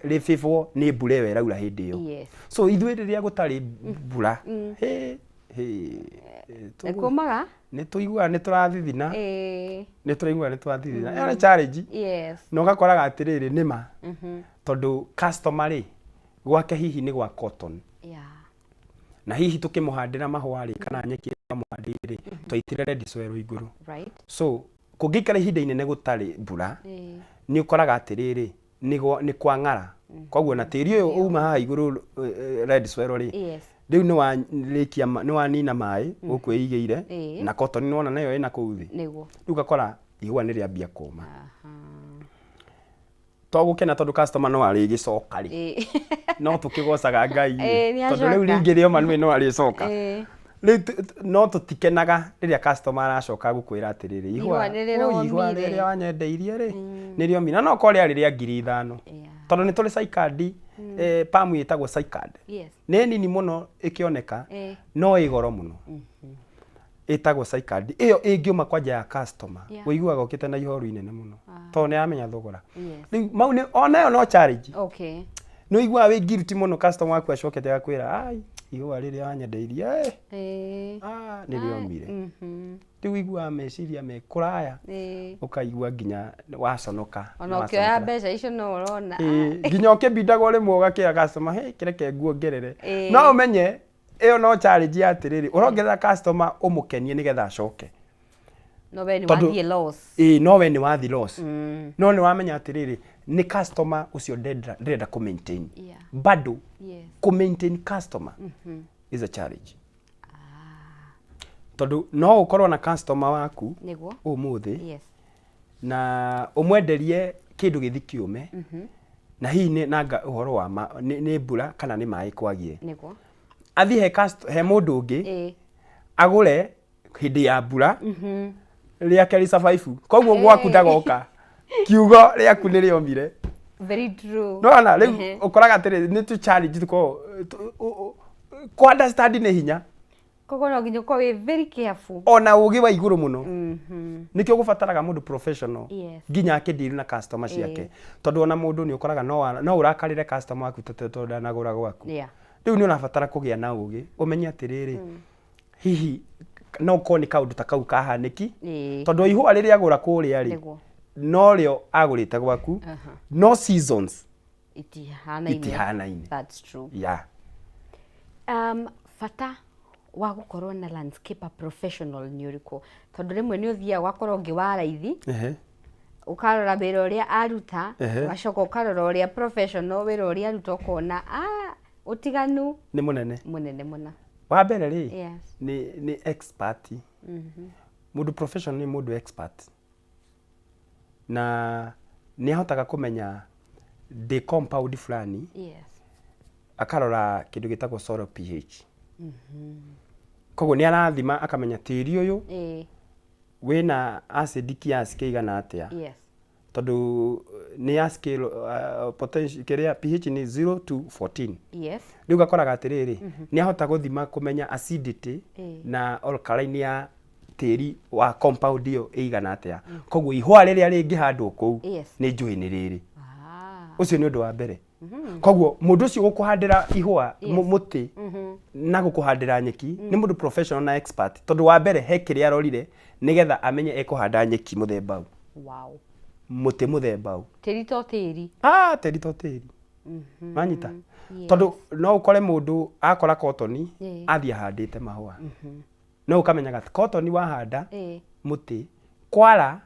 ribibwo ni mbura ĩyo ĩraura hindi ĩyo. So ithuĩ rĩrĩa gũtarĩ mbura kumaga ni tuiguaga ni turathithina ni turaiguaga ni turathithina. Ĩyo nĩ challenge. No gakoraga atiriri nima tondu customer ri gwake hihi ni gwa cotton. Na hihi tukimuhandira mahua ri kana nyeki muhandire ri twaitire red soil iguru. So kungikara ihinda inene gutari mbura ni ukoraga atiriri ni kwang'ara. Koguo na tiri uyu uma ha iguru red soil ri riu ni wanina mai ukwiigeire na cotton ni wona nayo ina kuuthi riu gakora ihua ni riambia kuma. Twagukena tondu customer no ari gicoka ri no tukigocaga Ngai tondu riu ringirio manwe no ari coka. No tutikenaga riria customer aracoka gukwira atiriri ihua riria wanyendeirie ri nirio mina no ko riari ria 5,000 tondu ni tuli cycad pamu yetagwo cycad ni nini muno ikioneka no igoro muno itagwo cycad iyo ingiuma kwanja ya customer uiguaga ukite na ihoru inene muno tondu ni amenya thogora riu mau ni onayo no challenge. Okay. No igua we guilty muno customer waku acokete akwira ai ihua riria wanyendeirie niriomire. Riu igua meciria me kuraya ukaigua nginya waconoka ona ukioya mbeca icio no urona nginya ukibindaga rimwe ugakira customer kireke nguongerere. No umenye iyo no challenge ya atiriri urongerera customer umukenie nigetha acoke. No we ni wathie loss. No we ni wathie loss. No ni wamenya atiriri ni customer ucio ndenda ku maintain. Bado ku maintain customer is a challenge. Tondu no ukorwo na customer waku umuthi na umwenderie kindu githi kiume na hihi ni nanga uhoro wa ni mbura kana ni mai kwagie athi he mundu ungi agure hindi ya mbura ria keri survive koguo gwaku ndagoka kiugo riaku ni riomire. Very true. No na riu ukoraga atiri ni tu challenge tuko ku understand ni hinya Kogo no nginya ukorwo very careful. Ona ugi wa iguru muno. Nikio gubataraga mundu professional. Nginya akidiri na customer ciake. Tondu ona mundu ni ukoraga no urakarire customer waku tondu ndanagura gwaku. Riu ni unabatara kugia na ugi umenye atiriri. Hihi no koni kaundu ta kau kahaniki. Tondu ihua riri agura kuria ri. No rio agurite gwaku. No seasons. Itihanaine. That's true. Yeah. Fata wa gukorwo na landscaper professional ni uriku tondu rimwe ni uthia gwakorwo ngiwa raithi ukarora wira uria aruta ugacoka ukarora uria professional wira uria aruta ukona utiganu ni munene muna wa mbere ri ni expert mundu professional ni mundu expert na ni ahotaga kumenya the compound fulani akarora kindu gitagwo soil pH kogo ni arathima akamenya tiri uyu wina acid kiasi kigana atia tondu ni a scale potential kiria pH ni 0 to 14 riu gakoraga atiriri ni ahota guthima kumenya acidity na alkaline ya tiri wa compound iyo igana atia kogo ihwa riria ringihandwo kou ni njuhi ni riri ucio ni undu wa mbere koguo mundu ucio gukuhandira ihua muti na gukuhandira nyeki ni mundu professional na expert tondu wa mbere he kiria arorire nigetha amenye ekuhanda nyeki muthemba muti muthemba tiri to tiri tiri to tiri manyita tondu no ukore mundu akora cotton athia handite mahua no ukamenya gati cotton wahanda muti kwara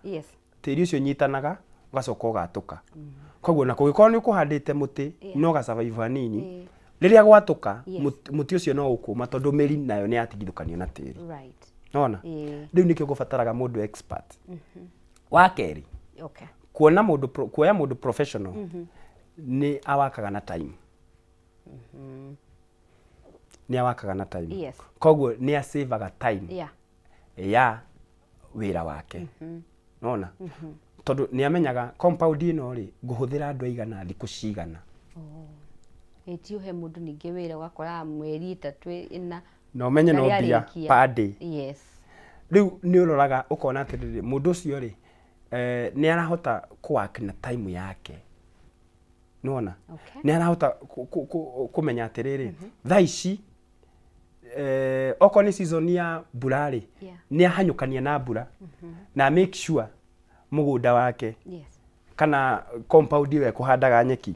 tiri ucio nyitanaga ugacoka ugatuka koguo na kugikorwo ni ukuhandite muti no ga survive nini riria gwatuka muti ucio no ukuma tondu meri nayo ni yatigithukanio na tiri nona riu nikio gubataraga mundu expert wa keri kuoya mundu professional ni awakaga na time ni awakaga na time koguo ni asaveaga time ya wira wake nona tondu ni amenyaga compound ino ri nguhuthira andu aigana thiku cigana eti uhe mundu ninge wira wakora mweri 3 4 no menye no bia per day riu ni uroraga ukona atiriri mundu ucio ri ni arahota kuwork na time yake nona ni arahota kumenya atiriri thaici okoni season ya burari ni ahanyukania na bura na make sure mugunda wake kana compound we kuhandaga nyeki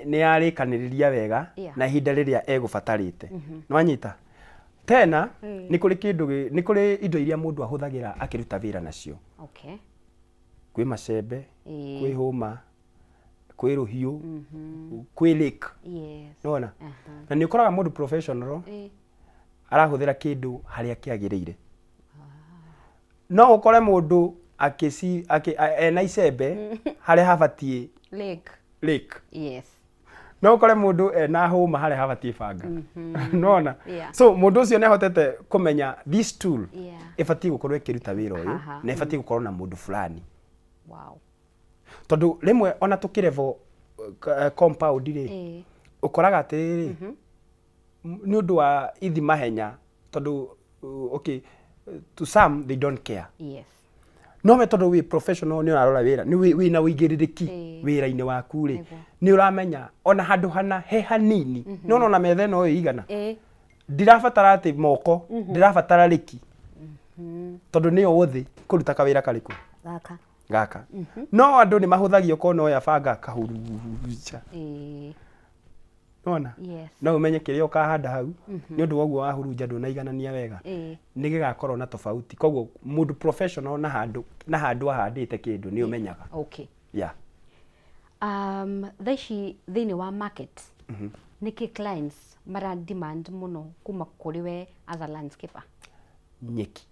ni arikaniriria wega na ihinda riria egubatarite no anyita tena ni kuri indo iria mundu ahuthagira akiruta wira nacio kwi macembe kwi huma kwi ruhiu kwi lake nona na ni ukoraga mundu professional arahuthira kindu haria kiagirire no ukore mundu ena icembe haria habatie lake no ukore mundu ena huma haria habatie banga nona so mundu ucio ni ahotete kumenya this tool ibatie gukorwo ikiruta wira uyu na ibatie gukorwo na mundu fulani tondu rimwe ona tukirevo compound ri ukoraga atiriri ni undu wa ithi mahenya tondu to some they don't care no me tondu we professional ni urarora wira ni we na uigiririki wira-ini waku ri ni uramenya ona handu hana he hanini no na metha no igana ndirabatara ati moko ndirabatara riki tondu ni uthi kuruta kawira kariku gaka no andu ni mahuthagio kono ya banga kahuruja nona no umenye kiria ukahanda hau ni undu woguo wahuruja ndu naiganania wega ni gigakorwo na tofauti koguo mundu professional na handu ahandite kindu ni umenyaga thaici thiini wa market niki clients mara demand muno kuma kuri we as a landscaper nyeki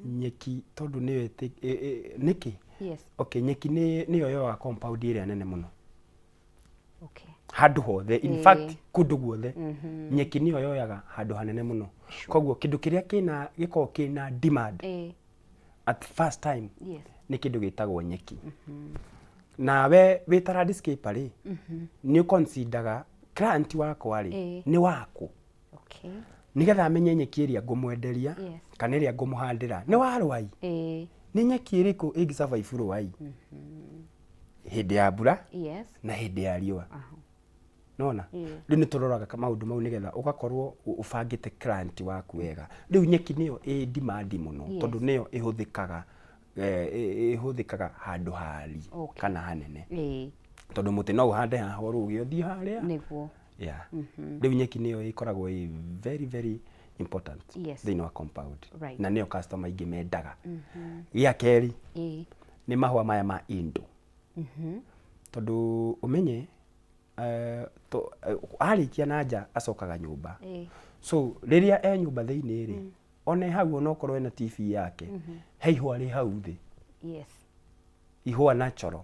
nyeki tondu ni niki nyeki ni yo wa compound area nene muno handu hothe in fact kundu guothe nyeki niyo yoyaga handu hanene muno koguo kindu kiria kina giko kina demand at first time ni kindu gitagwo nyeki na we witara landscaper ri ni consideraga client wakwa rĩ nĩ waku. Okay. Nigetha amenye nyeki ĩrĩa ngũmwenderia kana ĩrĩa ngũmũhandĩra nĩ wa rwai. Nĩ nyeki ĩrĩkũ ĩngĩ survive rwai hĩndĩ ya mbura na hĩndĩ ya riũa. Nona rĩu nĩ tũroraga maũndũ mau nĩgetha ũgakorwo ũbangĩte client waku wega. Rĩu nyeki nĩyo ĩ demand mũno tondũ nĩyo ĩhũthĩkaga handũ hari kana hanene. Tondũ mũtĩ no ũhande haha ũrũge ũthiĩ harĩa. Nĩguo. Rĩu nyeki nĩyo ĩkoragwo ĩ very very important thĩinĩ wa compound. Na nĩyo customer aingĩ mendaga. Gĩa kerĩ nĩ mahũa maya ma Indo. Tondũ ũmenye arĩkia na nja acokaga nyũmba. So rĩrĩa nyũmba thĩinĩ rĩ one hau onokorwo ena TV yake he ihũa rĩ hau thĩ. Ihũa natural.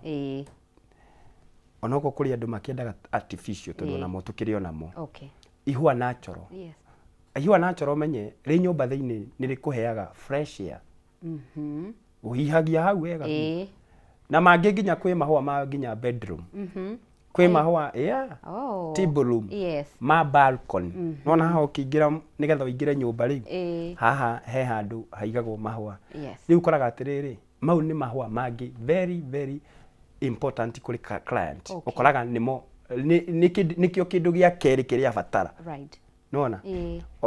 Onoko kũrĩ andũ makĩendaga artificial tondũ namo tũkĩrĩ onamo. Ihũa natural. Ihũa natural menye rĩ nyũmba thĩinĩ nĩ rĩkũheaga fresh air. Ũhihagia hau wega. Na mangĩ nginya kwĩ mahũa ma nginya bedroom. Kwĩ mahũa table room ma balcony. Nona haha ũkĩingĩra nĩgetha ũingĩre nyũmba rĩu haha he handũ haigagwo mahũa. Rĩu ũkoraga atĩrĩrĩ mau nĩ mahũa mangĩ very very important kũrĩ client. Ũkoraga nĩmo nĩkĩo kĩndũ gĩa kerĩ kĩrĩa abatara. Nona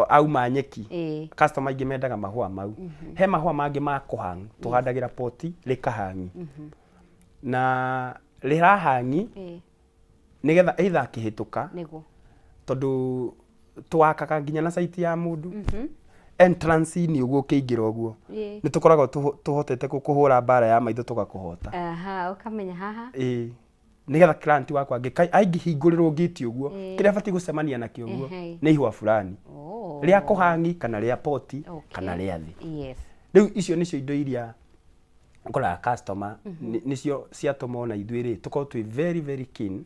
auma nyeki customer aingĩ mendaga mahũa mau. He mahũa mangĩ ma kũhang tũhandagĩra poti rĩkahangi. Na rĩrahangi nigetha either akĩhĩtũka tondũ twakaga nginya na site ya mũndũ entrance ni ũguo ũkĩingĩra ũguo nĩ tũkoragwo tũhotete kũhũra bara ya maitho tũgakũhota. Ũkamenya haha nigetha client wakwa aingĩhingũrĩrwo gate ũguo kĩrĩa bati gũcemania nakĩo ũguo nĩ ihũa fulani rĩa kũhangi kana rĩa poti kana rĩa thĩ. Rĩu icio nĩcio indo iria ũkoraga customer nĩcio ciatũma ona ithuĩ rĩ tũkorwo twĩ very very keen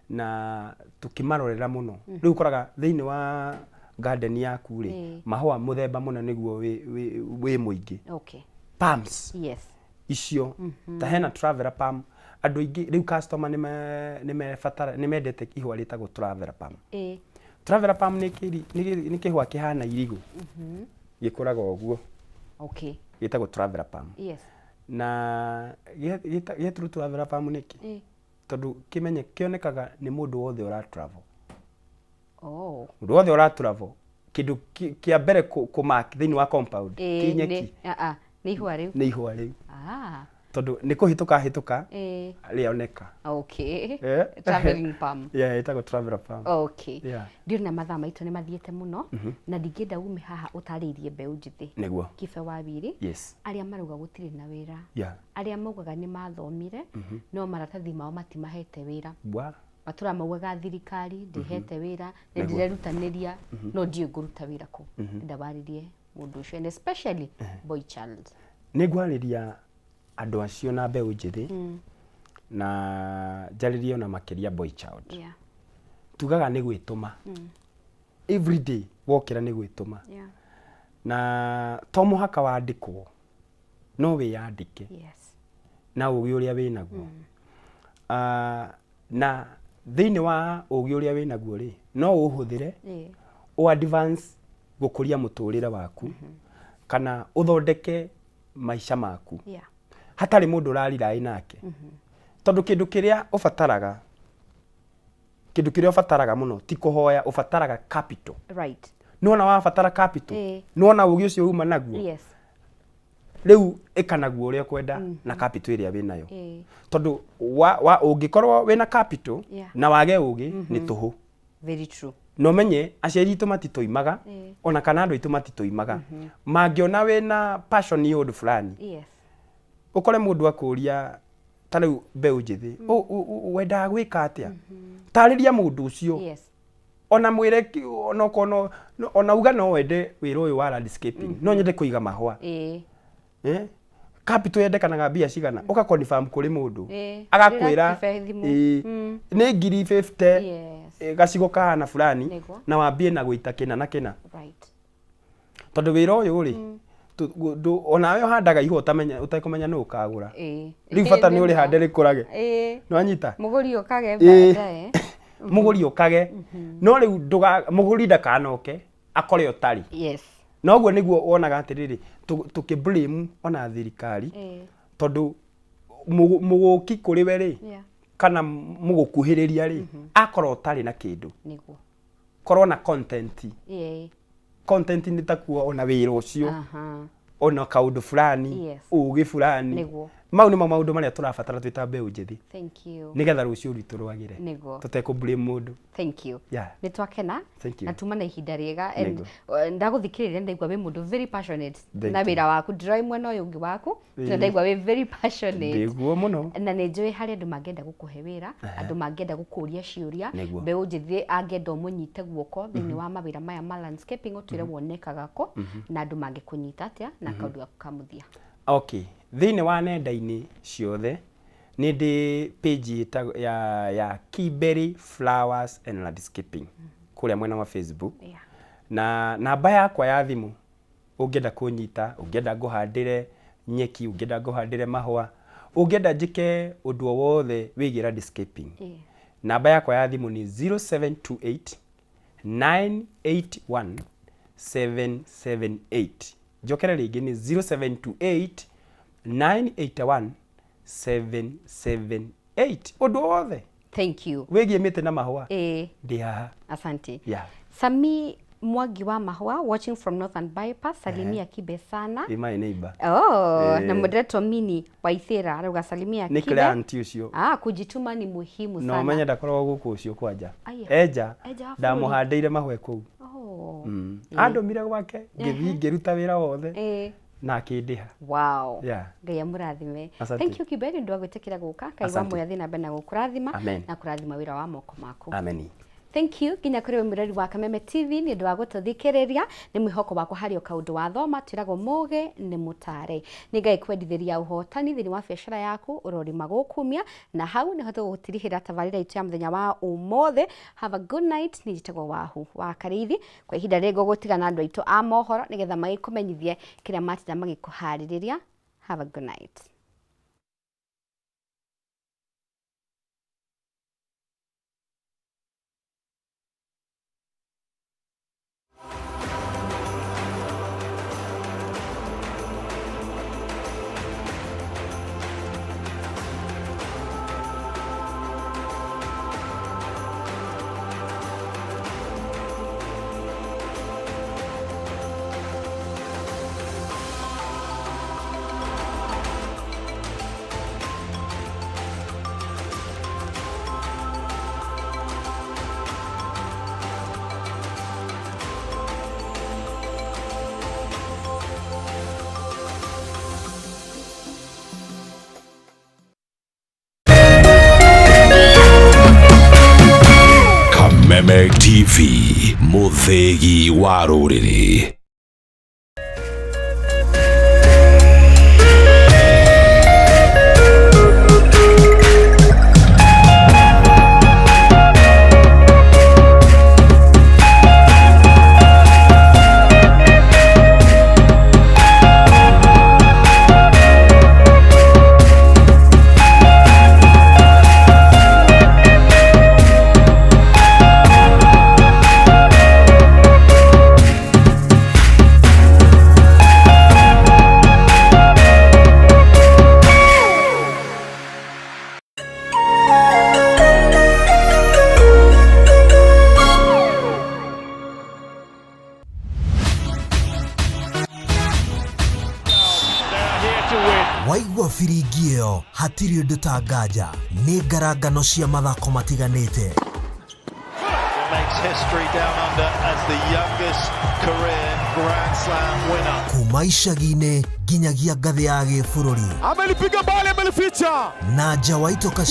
na tukimarorera muno. Riu koraga thĩinĩ wa garden yaku rĩ mahũa mũthemba mũno nĩguo wĩ mũingĩ. Palms icio ta hena traveler palm andũ aingĩ rĩu customer nĩ mendete ihũa rĩtagwo traveler palm. Traveler palm nĩ kĩhũa kĩhana irigũ gĩkũraga ũguo gĩtagwo traveler palm. Na gĩtũrũ traveler palm nĩkĩ tondũ kĩmenye kĩonekaga nĩ mũndũ wothe ũra travel. Mũndũ wothe ũra travel kĩndũ kĩa mbere kũmark thĩinĩ wa compound kinyeki nĩ ihũa rĩu. Nĩ ihũa rĩu. Tondũ nĩ kũhĩtũka rĩoneka. Traveling palm. Ĩtagwo traveler palm. Ndiona mathaa maitũ nĩ mathiĩte mũno na ndingĩenda ume haha ũtarĩirie mbeũ njĩthĩ. Nĩguo. Kibe Wabiri arĩa marauga gũtirĩ na wĩra. Arĩa maugaga nĩ mathomire no maratathi mao matimahete wĩra. Matura maugaga thirikari ndĩhete wĩra na ndirerutanĩria no ndiĩ ngũruta wĩra kũ. Ndabarĩrie mũndũ ũcio and especially boy child. Nĩ ngwarĩria andũ acio na mbeũ njĩthĩ na njarĩrie ona makĩria boy child. Tugaga nĩ gwĩtũma. Every day wokĩra nĩ gwĩtũma. Na to mũhaka wandĩkwo no wĩyandĩke na ũgĩ ũrĩa wĩnaguo. Na thĩinĩ wa ũgĩ ũrĩa wĩnaguo rĩ no ũhũthĩre o advance gũkũria mũtũrĩre waku kana ũthondeke maica maku hatarĩ mũndũ ũrariraĩ nake. Tondũ kĩndũ kĩrĩa ũbataraga mũno ti kũhoya, ũbataraga capital. Nona wabatara capital nona ũgĩ ũcio uma naguo rĩu ĩkanaguo ũrĩa kwenda na capital ĩrĩa wĩnayo. Tondũ ũngĩkorwo wĩna capital na wage ũgĩ nĩ tũhũ. Very true. No menye aciari itũ matitoimaga ona kana andũ aitũ matitoimaga mangĩona wĩna passion ya ũndũ fulani. Ũkore mũndũ akũria ta rĩu mbeũ njĩthĩ wendaga gwĩka atĩa tarĩria mũndũ ũcio ona mwĩre ona uga no wende wĩra ũyũ wa landscaping no nyende kũiga mahũa. Capital yendekanaga mbia cigana ũka confirm kũrĩ mũndũ agakwĩra nĩ ngiri 50 gacigo kahana fulani na wambie na gũita kĩna na kĩna. Tondũ wĩra ũyũ rĩ onawe ũhandaga ihũa ũtakũmenya nũ ũkagũra. Rĩu bata nĩ ũrĩhande rĩkũrage. Nĩwanyita? Mũgũri ũkage baadaye. muguri ukage no riu muguri ndakanoke akore utari yes no guo niguo wonaga atiriri tukiblame ona thirikari tondu muguki kuri we ri kana mugukuhiriria ri akoro utari na kindu niguo korwo na content content ni takuo ona wira ucio ona kaundu fulani ugi fulani mau ni maundu maria turabatara twita mbeu njithi thank you nigetha rucio ritu rwagire tuteko blame mundu thank you yeah ni twakena na tuma na ihinda riega and ndaguthikiriria ndaigwa we mundu very passionate na wira waku ndroi mwena uyu ungi waku na ndaigwa we very passionate ndiguo muno na ni njui hari andu mangenda gukuhe wira andu mangenda gukuria ciuria mbeu njithi angenda munyite guoko thini wa mawira maya ma landscaping utire wonekaga ko na andu mangikunyita atia na kaundu gaku kamuthia okay thini wa nenda-ini ciothe ni ndi page ya Keyberry Flowers and Landscaping kuria mwena wa Facebook na namba yakwa ya thimu ungenda kunyita ungenda nguhandire nyeki ungenda nguhandire mahua ungenda njike undu wothe wigira landscaping namba yakwa ya thimu ni 0728 981 778 jokera ringi ni 0728 981 778 undu wothe thank you wigie mite na mahua ndi haha asante yeah Sami Mwangi wa mahua watching from Northern Bypass salimia Kibe sana my neighbor na moderator Mini Waithira arauga salimia Kibe ni client ucio kujituma ni muhimu sana no menya ndakorwo guku ucio kwanja eja ndamuhandeire mahua kuu andomire gwake ngithi ngiruta wira wothe na kindiha wow ngai amurathime thank you Kiberi ndo agwitikira guka kaiwa mwathi na bena gukurathima na kurathima wira wa moko maku amen thank you ginya kuri mirari wa Kameme TV ni ndo agututhikiriria ni mwihoko wako hari kaundu wa thoma twiragwo muge ni mutare ni ngai kwendithiria uhotani thini wa biashara yaku urori magukumia na hau ni hoto gutirihira tabarira itu ya muthenya wa umothe have a good night ni jitagwo wahu wa karithi kwa ihinda rego gutigana andu aitu a mohoro nigetha magikumenyithie kiria matira magikuhaririria have a good night. Kameme TV, muthegi wa ruriri. Waigua firingi iyo hatiri undu ta nganja ni ngarangano cia mathako matiganite kuma icagi-inĩ nginyagia ngathĩ ya gĩbũrũri amelipiga mbali amelificha na nja wa itoka